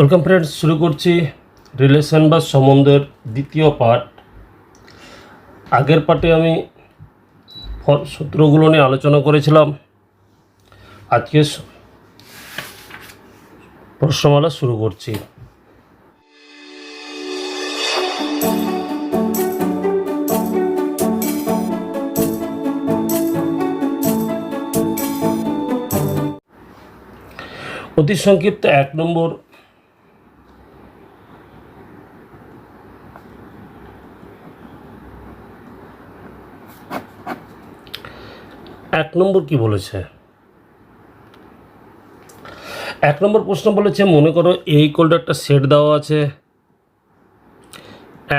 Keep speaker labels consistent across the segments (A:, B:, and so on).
A: Welcome friends, শুরু করছি relation বা সম্বন্ধের দ্বিতীয় পার্ট। আগের পার্টে আমি সূত্রগুলো নিয়ে আলোচনা করেছিলাম। আজকে প্রশ্নমালা শুরু করছি। অতি সংক্ষিপ্ত 1 নম্বর, কি বলেছে? 1 নম্বর প্রশ্ন বলেছে, মনে করো এ ইকুয়াল টু একটা সেট দেওয়া আছে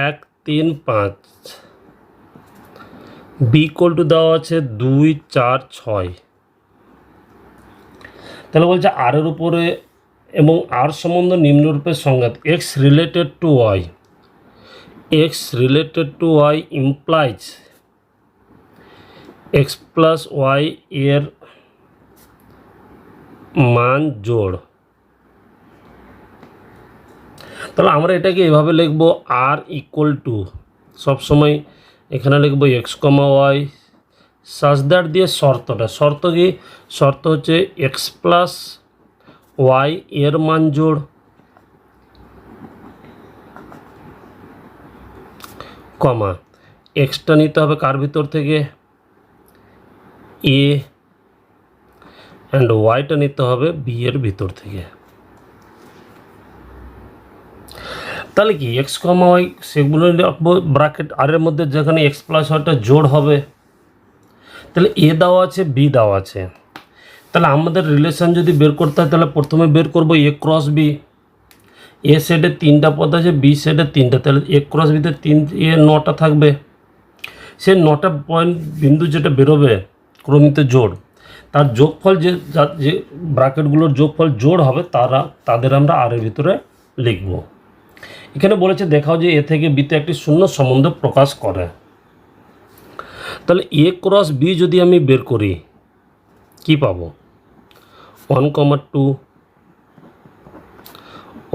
A: 1, 3, 5, বি ইকুয়াল টু দেওয়া আছে 2, 4, 6। তাহলে বলছে আর এর উপরে এবং আর সম্বন্ধ নিম্নরূপে সংজ্ঞাত। X related to Y, X related to Y implies X plus Y এর মান জোড়। তাহলে আমরা এটাকে এভাবে লিখব, আর ইকুয়াল টু সবসময় এখানে লিখব x comma y such that দিয়ে শর্ত কি? শর্ত হচ্ছে এক্স প্লাস ওয়াই এর মান জোড়, কমা এক্সটা নিতে হবে কার ভিতর থেকে? এ, অ্যান্ড ওয়াইটা নিতে হবে বি এর ভিতর থেকে। তাহলে কি এক্স কমা ওয়াই সেগুলো ব্র্যাকেট আর এর মধ্যে যেখানে এক্স প্লাস ওয়াইটা জোড় হবে। তাহলে এ দেওয়া আছে, বি দেওয়া আছে। তাহলে আমাদের রিলেশন যদি বের করতে হয় তাহলে প্রথমে বের করব এ ক্রস বি। এ সেটে 3টা পদ আছে, বি সেটে 3টা, তাহলে এ ক্রস বিতে 9টা থাকবে। সে 9টা পয়েন্ট বিন্দু যেটা বেরোবে ক্রমিত জোড়, তার যোগফল যে ব্র্যাকেটগুলোর যোগফল জোড় হবে তাদের আমরা আর এর ভিতরে লিখব। এখানে বলেছে দেখাও যে এ থেকে বিতে একটি শূন্য সম্বন্ধ প্রকাশ করে। তাহলে এ ক্রস বি যদি আমি বের করি কি পাবো? 1, 2,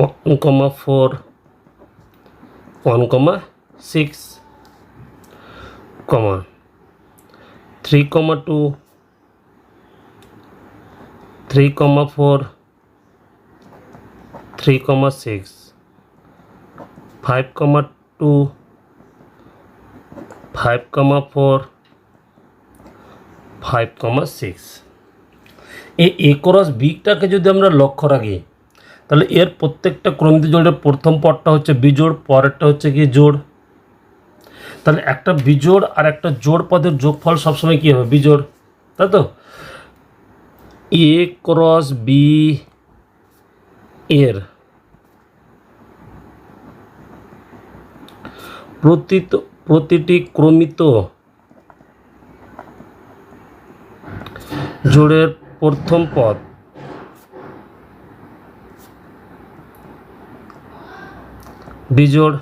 A: 1, 4, 1, 6, 3, 2, 3, 4, 3, 6, 5, 2, 5, 4, 5, 6। এই এ ক্রস বিটাকে যদি আমরা লক্ষ্য রাখি তাহলে এর প্রত্যেকটা ক্রমিত জোড়ের প্রথম পদটা হচ্ছে বিজোড়, পরেরটা হচ্ছে কি জোড়। তাহলে একটা বিজোড় আর একটা জোড় পদের যোগফল সবসময় কী হবে? বিজোড়, তাই তো? এ ক্রস বি এর প্রতিটি ক্রমিত জোড়ের প্রথম পদ বিজোড়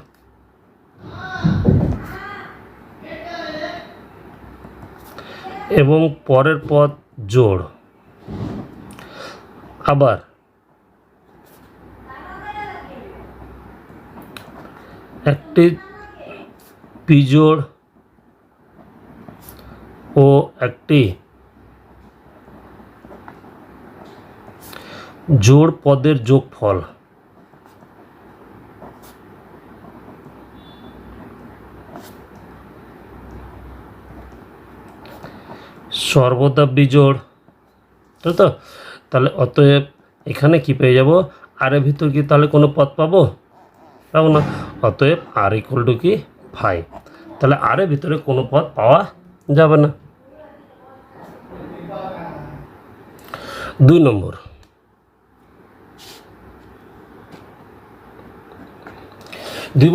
A: এবং পরের পদ জোড়। আবার একটি বিজোড় ও একটি জোড় পদের যোগফল সর্বদা বিজোড়, তাই তো? তাহলে অতএব এখানে কি পেয়ে যাব? আর এর ভিতর কি তাহলে কোনো পদ পাবো না? অতএব আর ইকুয়াল টু কি 5। তাহলে আর এর ভিতরে কোনো পদ পাওয়া যাবে না। 2 নম্বর,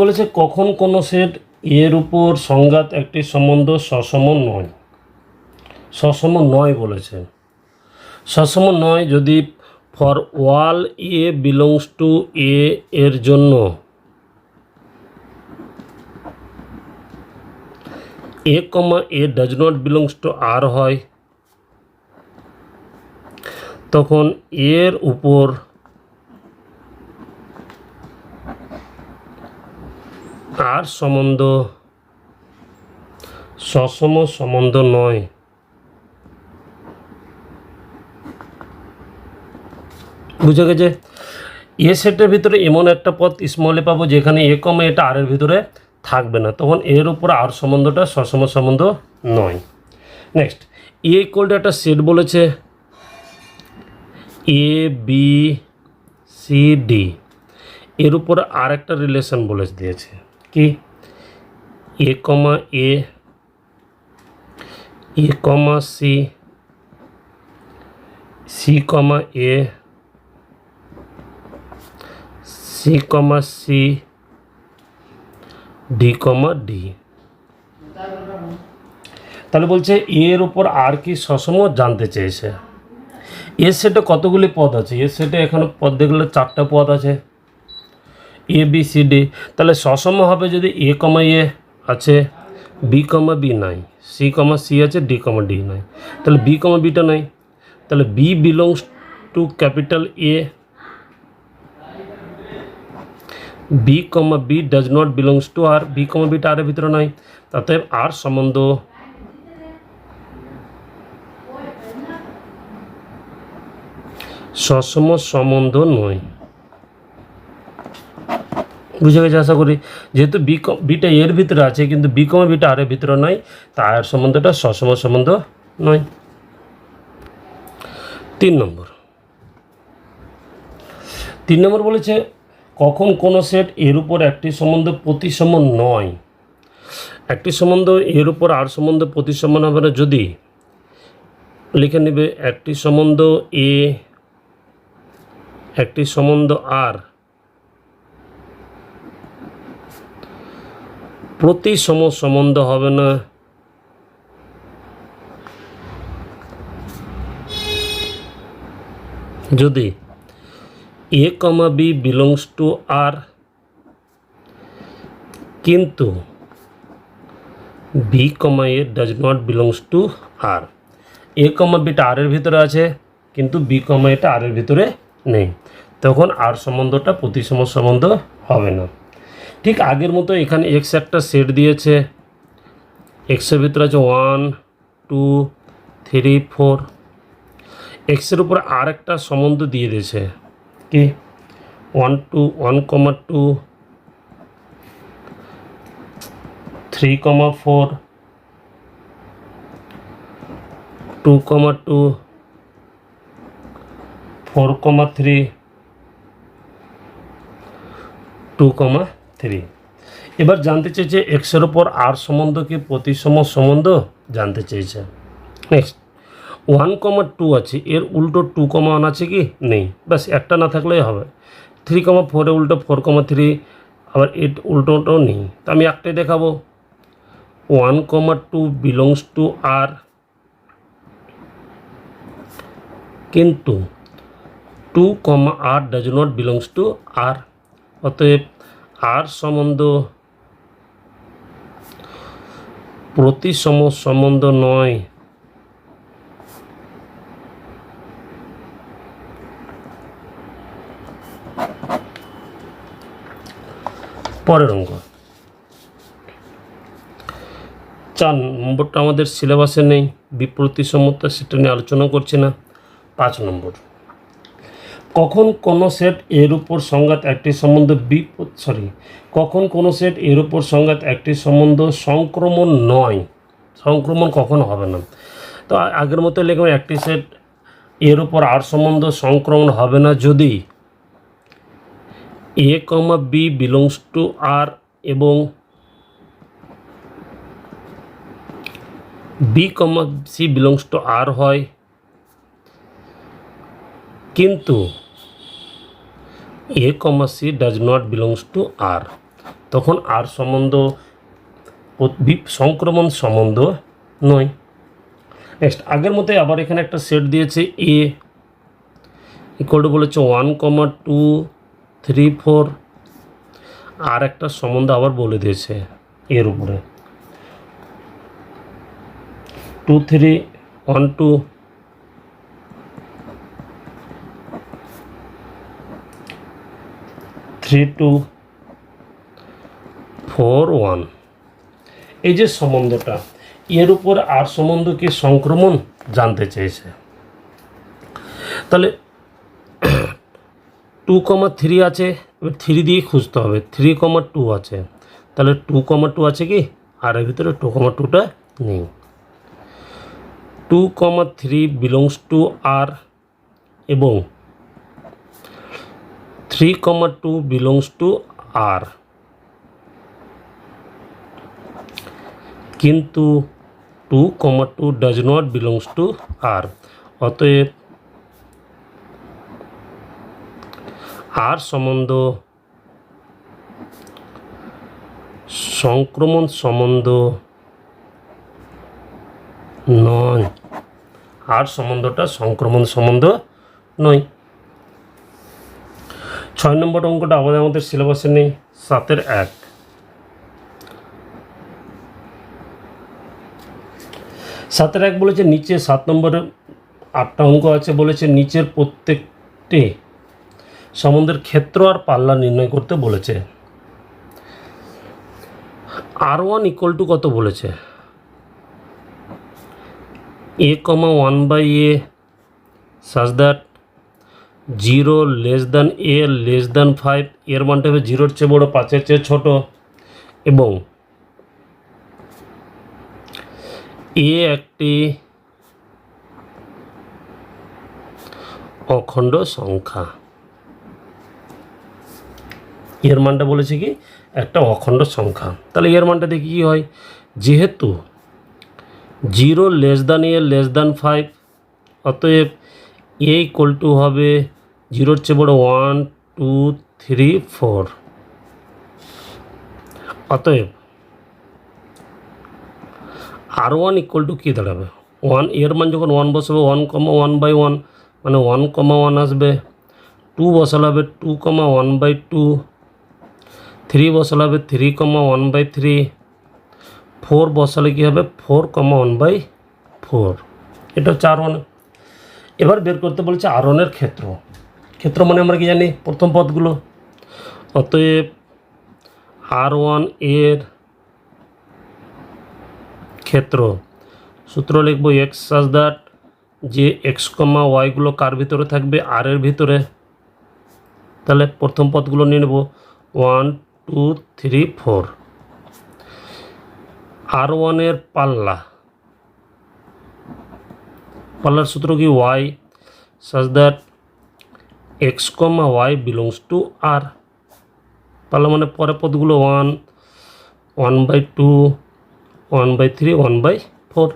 A: বলেছে কখন কোনো সেট এর উপর সংজ্ঞাত একটি সম্বন্ধ সসম নয় বলেছে। সসম নয় যদি for all A belongs to A এর জন্য A comma A does not belongs to R হয়, তখন এর উপর আর সম্বন্ধ সসম সম্বন্ধ নয়। বুঝে গেছে? এ সেটের ভিতরে এমন একটা পদ স্মলে পাবো যেখানে এ কমা এটা আর এর ভিতরে থাকবে না, তখন এর উপর আর সম্বন্ধটা সসম সম্বন্ধ নয়। নেক্সট, এ ইকুয়াল টু একটা সেট বলেছে এ বি সি ডি, এর উপরে আর একটা রিলেশন বলে দিয়েছে কি এ কমা এ, এ কমা সি, সি কমা এ, C comma C, D comma D. তাহলে বলছে এর উপর আর কি সসম জানতে চেয়েছে। এর সেটে কতগুলি পদ আছে? এর সেটে এখানে পদ দেখলে 4টা পদ আছে, এ বি সি ডি। তাহলে সসম হবে যদি এ কমা এ আছে, বি কমা বি নাই, সি কমা সি আছে, ডি কমা ডি নাই। তাহলে বি কমা বিটা নাই, তাহলে B belongs to capital A, B comma B does not belongs to R, B comma beta R এর ভিতরে নাই, তাতে আর সম্বন্ধ সসম সম্বন্ধ নয়। বুঝে গেছে আশা করি? যেহেতু বিটা এর ভিতরে আছে কিন্তু বি কমা বিটা আর এর ভিতরে নয়, তাই আর সম্বন্ধটা সসম সম্বন্ধ নয়। 3 নম্বর বলেছে কখন কোনো সেট এর উপর একটি সম্বন্ধ প্রতিসম নয়। একটি সম্বন্ধ এর উপর আর সম্বন্ধ প্রতিসম হবে না যদি লিখে নেবে একটি সম্বন্ধ এ, একটি সম্বন্ধ আর প্রতিসম সম্বন্ধ হবে না যদি A comma B belongs to R কিন্তু B comma A does not belongs to R. A comma beta R এর ভিতরে আছে কিন্তু বি কমা এটা আর এর ভিতরে নেই, তখন আর সম্বন্ধটা প্রতিসম সম্বন্ধ হবে না। ঠিক আগের মতো এখানে এক্স একটা সেট দিয়েছে, এক্সের ভিতরে আছে 1 2 3 4, এক্সের উপরে আর একটা সম্বন্ধ দিয়ে দিয়েছে কি 1 2 1 কমা 2 3 কমা 4 2 কমা 2 4 কমা 3 2 কমা 3। এবার জানতে চেয়েছে এক্সের ওপর আর সম্বন্ধ কি প্রতিসম সম্বন্ধ জানতে চেয়েছে। নেক্সট 1 কমা 2 আছে, এর উল্টো 2 কমা 1 আছে কি নেই, ব্যাস একটা না থাকলেই হবে। 3 কমা 4 এর উল্টো 4 কমা 3, আবার এর উল্টোটাও নেই, তো আমি একটাই দেখাবো 1 কমা 2 বিলংস টু আর কিন্তু 2 কমা আর ডাজ নট বিলংস টু আর। অতএব আর সম্বন্ধ প্রতিসম সম্বন্ধ নয়। পরের অঙ্ক 4 নম্বরটা আমাদের সিলেবাসে নেই, বিপ্রতিসমতা সেটা নিয়ে আলোচনা করছি না। 5 নম্বর, কখন কোনো সেট এর উপর সংঘাত একটি সম্বন্ধ কখন কোনো সেট এর উপর সংঘাত একটি সম্বন্ধ সংক্রমণ নয়। সংক্রমণ কখনো হবে না। তো আগের মতো লিখলাম একটি সেট এর উপর আর সম্বন্ধ সংক্রমণ হবে না যদি A comma B belongs to R এবং B comma C belongs to R হয়, কিন্তু A comma C does not belongs to R, তখন আর সম্বন্ধ সংক্রমণ সম্বন্ধ নয়। নেক্সট আগের মতোই আবার এখানে একটা সেট দিয়েছে এ ইকুয়াল টু বলেছে 1 কমা 2 3 4, আর একটা সম্বন্ধ আবার বলে দিয়েছে এর উপরে 2 3 1 2 3 2 4 1। এই যে সম্বন্ধটা, এর উপর আর সম্বন্ধ কি সংক্রমণ জানতে চেয়েছে। তাহলে 2,3 আছে, এবার 3 দিয়ে খুঁজতে হবে। 3,2 আছে, তাহলে 2,2 আছে কি, আর এর ভিতরে 2,2টা নেই। 2,3 বিলংস টু আর এবং 3,2 বিলংস টু আর, কিন্তু 2,2 ডাজ নট বিলংস টু আর। অতএব আর সম্বন্ধ সংক্রমণ সম্বন্ধ নয়, আর সম্বন্ধটা সংক্রমণ সম্বন্ধ নয়। 6 নম্বর অঙ্কটা আমাদের সিলেবাসে নেই, 7-এর 1। সাতের 1 বলেছে নিচে 7 নম্বরে 8টা অঙ্ক আছে, বলেছে নিচের প্রত্যেকটি সম্বন্ধের ক্ষেত্র আর পাল্লা নির্ণয় করতে বলেছে। R1 ইকুয়াল টু কত বলেছে, a, 1/a such that 0 less than a less than 5, এর মানটা হবে 0-এর চেয়ে বড়, 5-এর চেয়ে ছোট, এবং a একটি অখণ্ড সংখ্যা। এর মানটা বলেছে কি একটা অখণ্ড সংখ্যা। তাহলে এর মানটা দেখি কী হয়, যেহেতু 0 less than a less than 5, অতএব a ইকুয়াল টু হবে 0-এর চেয়ে বড় 1 2 3 4। অতএব R1 ইকুয়াল টু কী দাঁড়াবে, 1, এর মান যখন 1 বসাবে 1,1/1 মানে 1,1 আসবে। 2 বসালে হবে 2,1/2, 3 বসালে হবে 3,1/3, 4 বসালে কী হবে 4,1/4। এটা হচ্ছে R1। এবার বের করতে বলছে R1-এর ক্ষেত্র। ক্ষেত্র মানে আমরা কি জানি, প্রথম পদগুলো। অতএব R1 এর ক্ষেত্র, সূত্র লিখব x সাজ দ্যাট, যে x, y গুলো কার ভিতরে থাকবে, আর এর ভিতরে। তাহলে প্রথম পদগুলো নিয়ে নেব 1 2 3 4। R1 এর পাল্লার সূত্র কি, y such that x, y belongs to r। পাল্লা মানে পরের পদগুলো 1 1/2 1/3 1/4।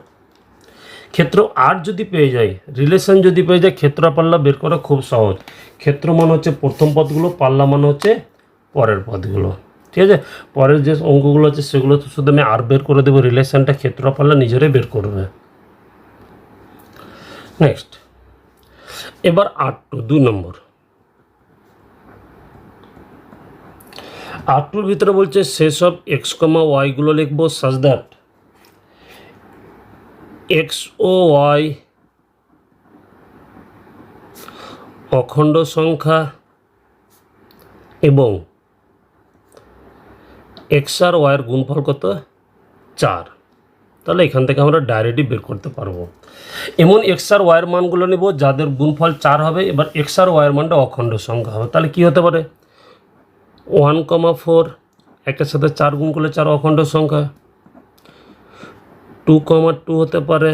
A: ক্ষেত্র আর যদি পেয়ে যায়, রিলেশন যদি পেয়ে যায়, ক্ষেত্র পাল্লা বের করা খুব সহজ। ক্ষেত্র মান হচ্ছে প্রথম পদগুলো, পাল্লা মান হচ্ছে পরের পদগুলো। ঠিক আছে, পরের যে অঙ্কগুলো আছে সেগুলো তো শুধু আমি আর বের করে দেবো, রিলেশনটা ক্ষেত্র পাল্লা নিজেরাই বের করবে। নেক্সট, এবার R2 2 নম্বর। R2-র ভিতরে বলছে সেসব x, y গুলো লিখবো such that x O y অখণ্ড সংখ্যা এবং x আর y এর গুণফল কত, 4। তাহলে এখান থেকে আমরা ডাইরেক্টই বের করতে পারবো। এমন x আর y এর মানগুলো নেব যাদের গুণফল 4 হবে। এবার x আর y এর মানটা অখণ্ড সংখ্যা হবে। তাহলে কি হতে পারে, 1,4 একের সাথে 4 গুণ করলে 4 অখণ্ড সংখ্যা। 2,2 হতে পারে,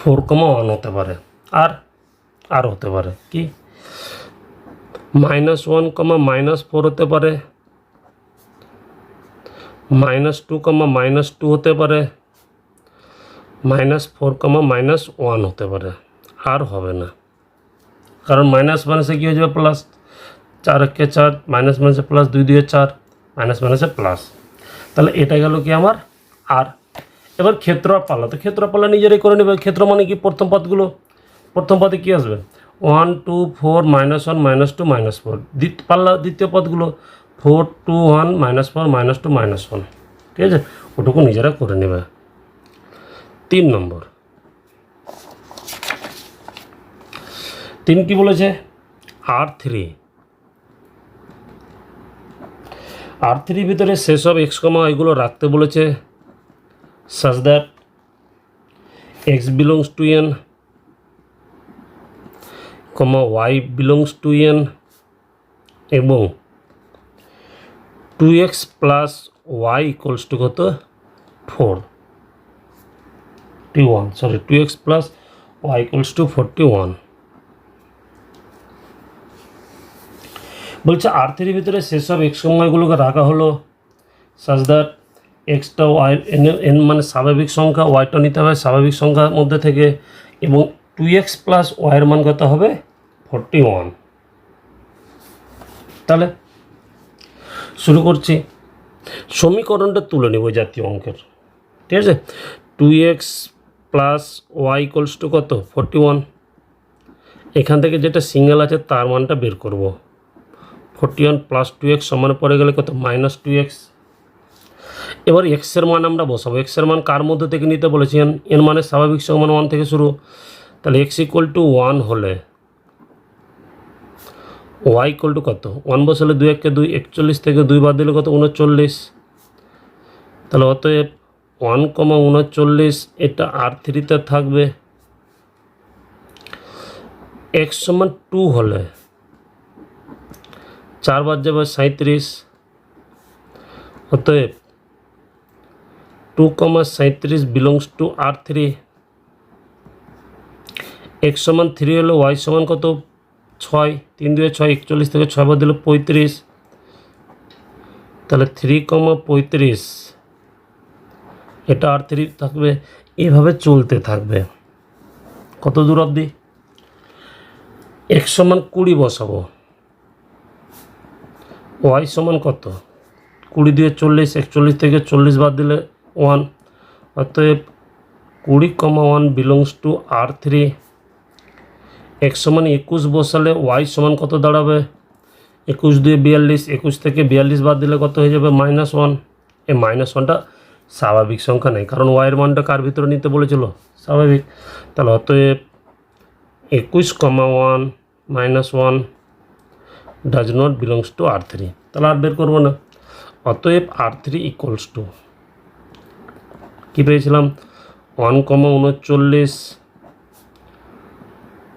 A: 4,1 হতে পারে, আর হতে পারে কি -1, -4 হতে পারে, -2, -2 হতে পারে, -4, -1 হতে পারে। আর হবে না, কারণ মাইনাস মাইনাসে কী হয়ে যাবে প্লাস, 4 একে 4, মাইনাস মাইনাসে প্লাস, 2 2 4, মাইনাস মাইনাসে প্লাস। তাহলে এটা গেল কি আমার আর। এবার ক্ষেত্র আর পাল্লা, তো ক্ষেত্র পাল্লা নিজেরাই করে নেবে। ক্ষেত্র মানে কি, প্রথম পদগুলো, প্রথম পদে কী আসবে 1 2 4 -1 -2 -4, পাল্লা দ্বিতীয় পদগুলো 4 2 1 -4 -2 -1। ঠিক আছে, ওটুকু নিজেরা করে নেবে। 3 নম্বর, 3 কি বলেছে, R3 R3 ভিতরে সেসব এক্স কমা এগুলো রাখতে বলেছে such that x belongs to n, y belongs to n এবং 2x plus y equals to কত 41, sorry 2x plus y equals to 41। বলছে R3 ভিতরে সেসব এক্স সময়গুলোকে রাখা হলো such that extra Y N মানে স্বাভাবিক সংখ্যা, ওয়াইটা নিতে হবে স্বাভাবিক সংখ্যার মধ্যে থেকে, এবং 2x প্লাস ওয়াইয়ের মান কত হবে 41। তাহলে শুরু করছি, সমীকরণটা তুলে নেব জাতীয় অঙ্কের, ঠিক আছে। 2x plus Y equals to কত 41, এখান থেকে যেটা সিঙ্গেল আছে তার মানটা বের করব। 41 প্লাস 2x সমান পড়ে গেলে কত মাইনাস 2x। এবার এক্সের মান আমরা বসাবো, এক্সের মান কার মধ্যে থেকে নিতে বলেছেন, এর মানে স্বাভাবিক সমান 1 থেকে শুরু, তাহলে x ইকুয়াল টু 1 হলে y ইকুয়াল টু কত 1 বসালে 2 1 2, 41 থেকে 2 বাদ দিলে কত 39, তাহলে অতএব 1,39 এটা R3তে থাকবে। x সমান 2 হলে 4 বাদ যাবে 37, অতএব 2,37 বিলংস টু R3। x সমান 3 হলে y সমান কত 6, 3 2 6, 41 থেকে 6 বাদ দিলে 35, তাহলে 3,35 এটা R3 থাকবে। এভাবে চলতে থাকবে কত দূর অবধি, x সমান 20 বসাবো, y সমান কত 20 দিয়ে 40, 41 থেকে 40 বাদ দিলে 1, অতএব 20,1 বিলংস টু R3। x সমান 21 বসালে y সমান কত দাঁড়াবে 21 দিয়ে 42, 21 থেকে 42 বাদ দিলে কত হয়ে যাবে -1। এই -1টা স্বাভাবিক সংখ্যা নেই, কারণ y এর মানটা কার ভিতরে নিতে বলেছিল স্বাভাবিক, তাহলে অতএব 21,1 -1 does not belongs two R3। তাহলে আর বের করবো না, অতএব R3 ইকুয়ালস টু কী পেয়েছিলাম 1,39,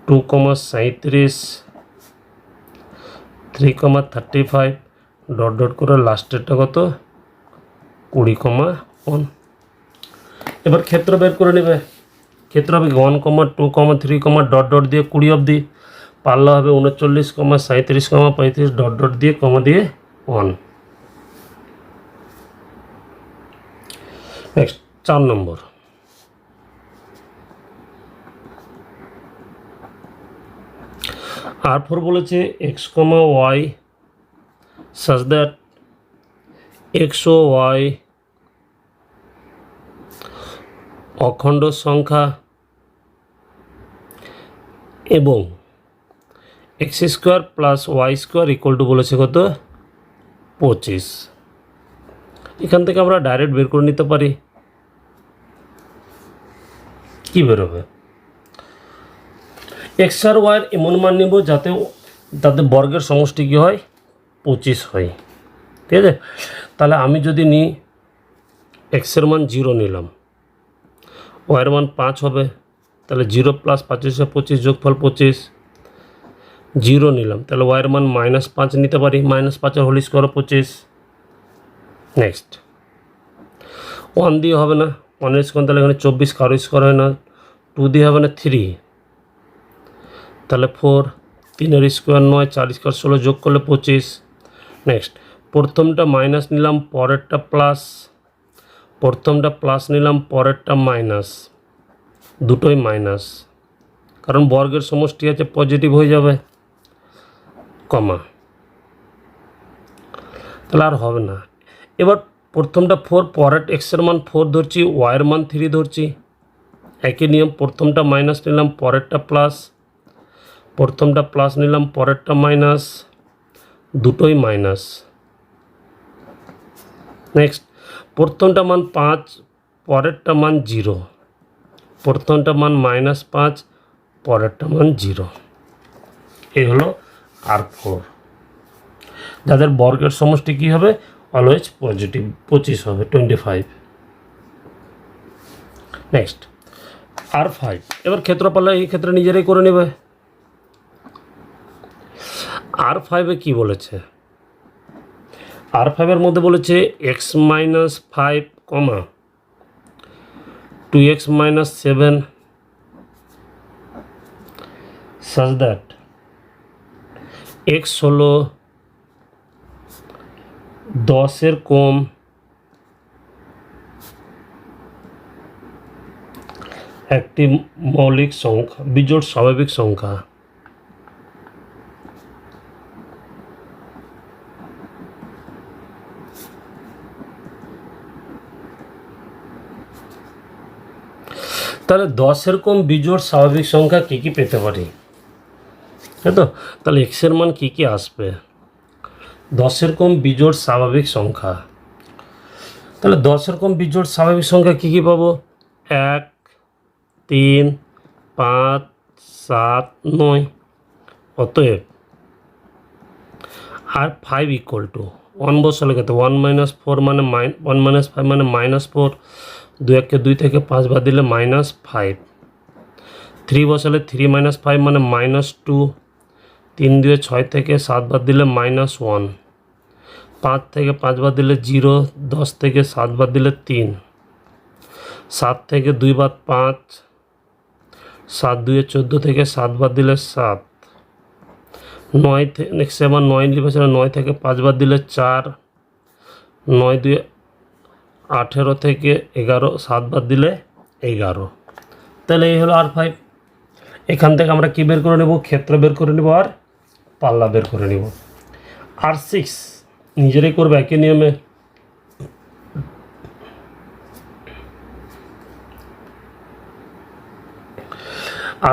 A: 2,37, 3,35 ডট ডট করে লাস্টেরটা কত 20,1। এবার ক্ষেত্র বের করে নেবে, ক্ষেত্র হবে 1, 2, 3, ডট ডট দিয়ে 20 অবধি, পাল্লা হবে 39, 37, 35 ডট ডট দিয়ে কমা দিয়ে 1। নেক্সট 4 নম্বর, R4 বলেছে x, y such that x O y অখণ্ড সংখ্যা এবং x square plus y square equal to বলেছে কত 25। এখান থেকে আমরা ডাইরেক্ট বের করে নিতে পারি, কি বেরোবে x আর y এর এমন মান নিব যাতে তাদের বর্গের সমষ্টি কী হয় 25 হয়, ঠিক আছে। তাহলে আমি যদি নিই x এর মান 0 নিলাম, y এর মান 5 হবে, তাহলে 0 প্লাস 25 25 যোগফল 25, 0 নিলাম, তাহলে y এর মান -5 নিতে পারি, -5 হোল স্কোয়ার 25। নেক্সট 1 দিয়ে হবে না, 1 এর স্কোয়ার তাহলে এখানে 24 কারো স্কোয়ার হয় না, 2 দিয়ে হবে না 3, তাহলে 4, 3 এর স্কোয়ার 9, 4 স্কোয়ার 16 যোগ করলে 25। নেক্সট প্রথমটা মাইনাস নিলাম পরেরটা প্লাস, প্রথমটা প্লাস নিলাম পরেরটা মাইনাস, দুটোই মাইনাস, কারণ বর্গের সমষ্টি আছে পজিটিভ হয়ে যাবে, কমা, তাহলে আর হবে না। এবার প্রথমটা 4, পরের এক্সের মান 4 ধরছি, ওয়াইয়ের মান 3 ধরছি, একই নিয়ম, প্রথমটা মাইনাস নিলাম পরেরটা প্লাস, প্রথমটা প্লাস নিলাম পরেরটা মাইনাস, দুটোই মাইনাস। নেক্সট প্রথমটা মান 5, পরেরটা মান 0, প্রথমটা মান -5, পরেরটা মান 0। এই হলো R4, যাদের বর্গের সমষ্টি কী হবে অলওয়েজ পজিটিভ, 25 হবে 25। নেক্সট R5, এবার ক্ষেত্রফল এই ক্ষেত্রে নিজেরাই করে নেবে। R5-এ কী বলেছে, R5-এর মধ্যে বলেছে x-5, 2x-7 such that x হলো 10-এর কম একটি মৌলিক সংখ্যা, বিজোড় স্বাভাবিক সংখ্যা। তাহলে 10-এর কম বিজোড় স্বাভাবিক সংখ্যা কী কী পেতে পারি, তাই তো? তাহলে এক্সের মান কী কী আসবে, 10-এর কম বিজোড় স্বাভাবিক সংখ্যা। তাহলে 10-এর কম বিজোড় স্বাভাবিক সংখ্যা কী কী পাবো, 1, 3, 5, 7, 9। অতএব আর 5 ইকুয়াল টু 1 বসালে কত, 1 - 4 মানে 1 - 5 মানে -4, 2 1-কে 2 থেকে 5 বাদ দিলে -5, 3 বসালে 3 - 5 মানে -2, 3 2 6 থেকে 7 বাদ দিলে -1, 5 থেকে 5 বাদ দিলে 0, 10 থেকে 7 বাদ দিলে 3, 7 থেকে 2 বাদ 5, 7 2 14 থেকে 7 বাদ দিলে 7, 9 নেক্সট আবার 9 বছর 9 থেকে 5 বাদ দিলে 4, 9 2 18 থেকে 11, 7 বাদ দিলে 11। তাহলে এই হলো R5। এখান থেকে আমরা কী বের করে নেব, ক্ষেত্র বের করে নেব আর পাল্লা বের করে নেব। R6 নিজেরাই করবে একই নিয়মে।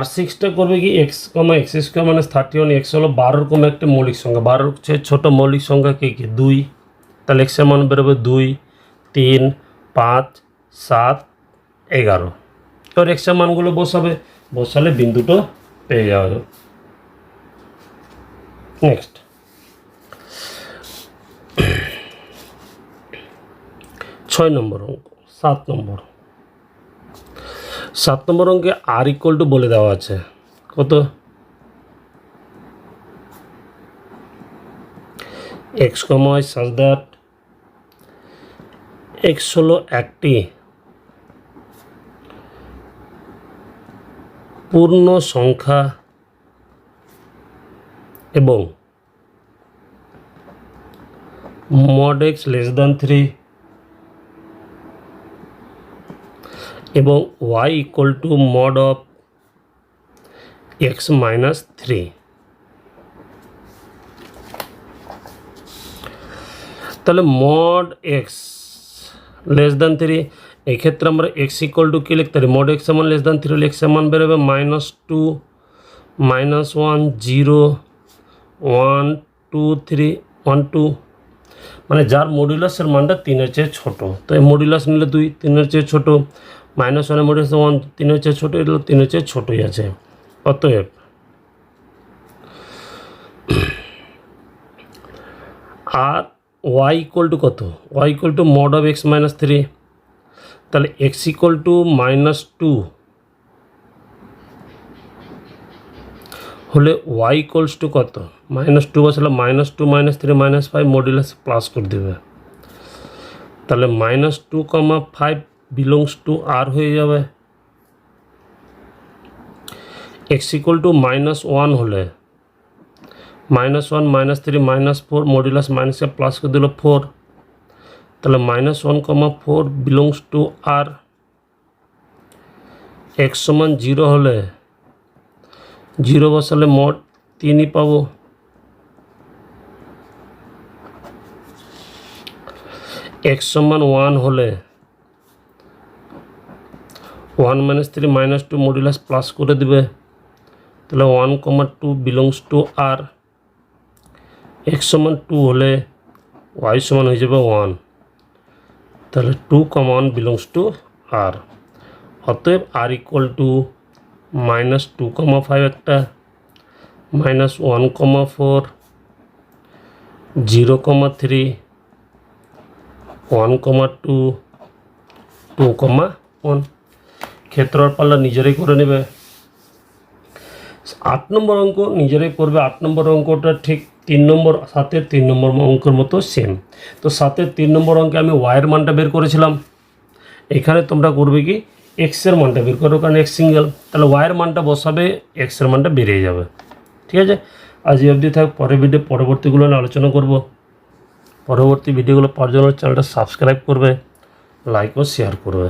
A: R6টা করবে কি, x, x² - 31, x হলো 12-এর কম একটা মৌলিক সংখ্যা, 12-এর চেয়ে ছোটো মৌলিক সংখ্যা কী কী, 2। তাহলে x-এর মান বেরোবে 2, 3, 5, 7, 11। এবার x-এর মানগুলো বসালে বিন্দুটো পেয়ে যাবে। নেক্সট 6 নম্বর অঙ্ক, 7 নম্বর অঙ্কে r ইকুয়াল টু বলে দেওয়া আছে কত, x, y such that x হলো একটি পূর্ণ সংখ্যা এবং mod x <3 এবং y equal to mod of x - 3। তাহলে mod x <3, এই ক্ষেত্রে আমরা x ইকুয়াল টু কী লিখতে পারি, mod x সমান <3 হলে x এর মান বেরোবে -2, -1, 0, 1 2 3 1 2, মানে যার মডুলাসের মানটা 3-এর চেয়ে ছোটো। তো এই মডুলাস নিলে 2, 3-এর চেয়ে ছোটো, -1-এর মডুলাস 1, 3-এর চেয়ে ছোটো, এগুলো 3-এর চেয়ে ছোটোই আছে। অতএব আর y ইকুয়াল টু কত, y equal to mod of x - 3। তাহলে x ইকুয়াল টু -2 হলে y ইকুয়ালস টু কত, -2 বসালে -2 -3 -5 মডুলাস প্লাস করে দেবে। তাহলে -2, 5 বিলংস টু r হয়ে যাবে। x ইকুয়াল টু -1 হলে -1 -3 -4 মডুলাস মাইনাসকে প্লাস করে দিল 4। তাহলে -1, 4 বিলংস টু r। x সমান 0 হলে 0 বসালে mod 3ই পাবো। x সমান 1 হলে 1 - 3 -2 মডুলাস প্লাস করে দেবে। তাহলে 1, 2 বিলংস টু r। x সমান 2 হলে y সমান হয়ে যাবে 1। তাহলে 2, 1 বিলংস টু r। অতএব r ইকুয়াল টু -2, 5 একটা, -1, 4, 0, 3, 1,2 2,1 ক্ষেত্র আর পাল্লা নিজেরাই করে নেবে। 8 নম্বর অঙ্ক নিজেরাই করবে। 8 নম্বর অঙ্কটা ঠিক 3 নম্বর 7-এর 3 নম্বর অঙ্কের মতো সেম। তো 7-এর 3 নম্বর অঙ্কে আমি ওয়াইয়ের মানটা বের করেছিলাম, এখানে তোমরা করবে কি এক্সের মানটা বের করো, কারণ এক্স সিঙ্গেল, তাহলে ওয়াইয়ের মানটা বসাবে, এক্সের মানটা বেরিয়ে যাবে। ঠিক আছে, আজ এই অবধি থাক, পরবর্তীগুলো নিয়ে আলোচনা করব। পরবর্তী ভিডিওগুলো পাওয়ার জন্য চ্যানেলটা সাবস্ক্রাইব করবে, লাইক ও শেয়ার করবে।